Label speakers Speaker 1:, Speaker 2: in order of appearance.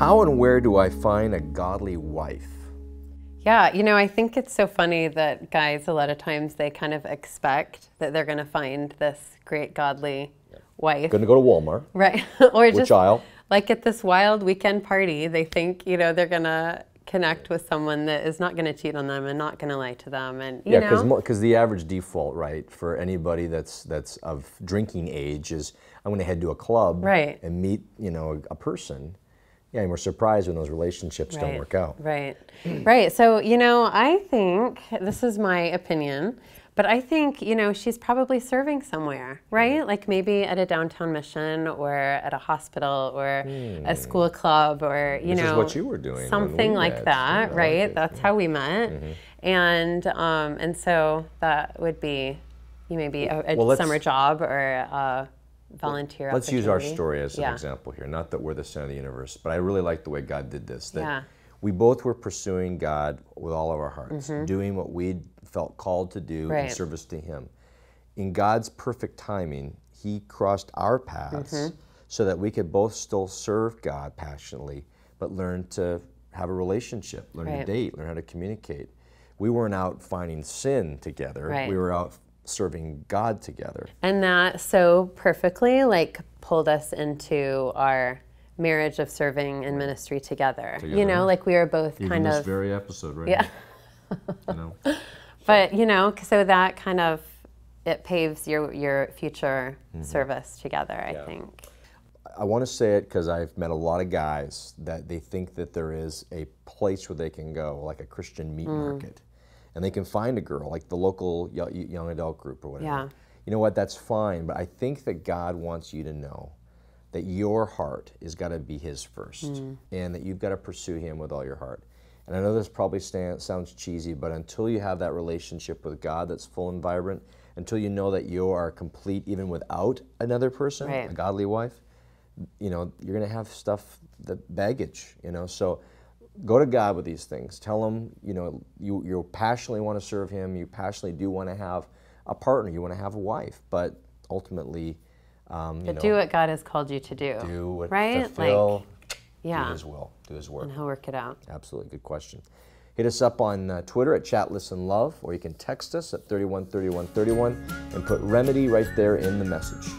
Speaker 1: How and where do I find a godly wife?
Speaker 2: Yeah, you know, I think it's so funny that guys, a lot of times, they kind of expect that they're going to find this great godly wife.
Speaker 1: Going to go to Walmart.
Speaker 2: Right. Or
Speaker 1: Which
Speaker 2: just
Speaker 1: aisle?
Speaker 2: like at this wild weekend party, they think, you know, they're going to connect with someone that is not going to cheat on them and not going to lie to them. And, you know.
Speaker 1: Because the average default, right, for anybody that's of drinking age is, I'm going to head to a club and meet, you know, a person. Yeah, and we're surprised when those relationships don't work out.
Speaker 2: Right. So, you know, I think, this is my opinion, but I think, you know, she's probably serving somewhere, right? Like maybe at a downtown mission or at a hospital or a school club or, you know.
Speaker 1: This is what you were doing.
Speaker 2: Something like that, right? That's how we met. And so that would be maybe a summer job or a volunteer
Speaker 1: Let's use our story as an
Speaker 2: Yeah.
Speaker 1: example here. Not that we're the center of the universe, but I really like the way God did this. That
Speaker 2: Yeah.
Speaker 1: we both were pursuing God with all of our hearts, doing what we felt called to do in service to Him. In God's perfect timing, He crossed our paths so that we could both still serve God passionately, but learn to have a relationship, learn to date, learn how to communicate. We weren't out finding sin together. We were out serving God together.
Speaker 2: And that so perfectly like pulled us into our marriage of serving and ministry together. You know, like we were both
Speaker 1: Even
Speaker 2: kind
Speaker 1: this
Speaker 2: of
Speaker 1: very episode right now. You know?
Speaker 2: But you know, so that kind of it paves your future service together, I think.
Speaker 1: I want to say it because I've met a lot of guys that they think that there is a place where they can go, like a Christian meat market. And they can find a girl, like the local young adult group or whatever.
Speaker 2: Yeah.
Speaker 1: You know what, that's fine, but I think that God wants you to know that your heart has got to be His first, and that you've got to pursue Him with all your heart. And I know this probably sounds cheesy, but until you have that relationship with God that's full and vibrant, until you know that you are complete even without another person, a godly wife, you know, you're going to have stuff, that baggage, you know, so go to God with these things. Tell Him, you know, you passionately want to serve Him. You passionately do want to have a partner. You want to have a wife. But ultimately,
Speaker 2: do what God has called you to do.
Speaker 1: Do what
Speaker 2: do
Speaker 1: fulfill, His will, do His work.
Speaker 2: And He'll work it out.
Speaker 1: Absolutely, good question. Hit us up on Twitter at @ChatListenLove, or you can text us at 313131 and put Remedy right there in the message.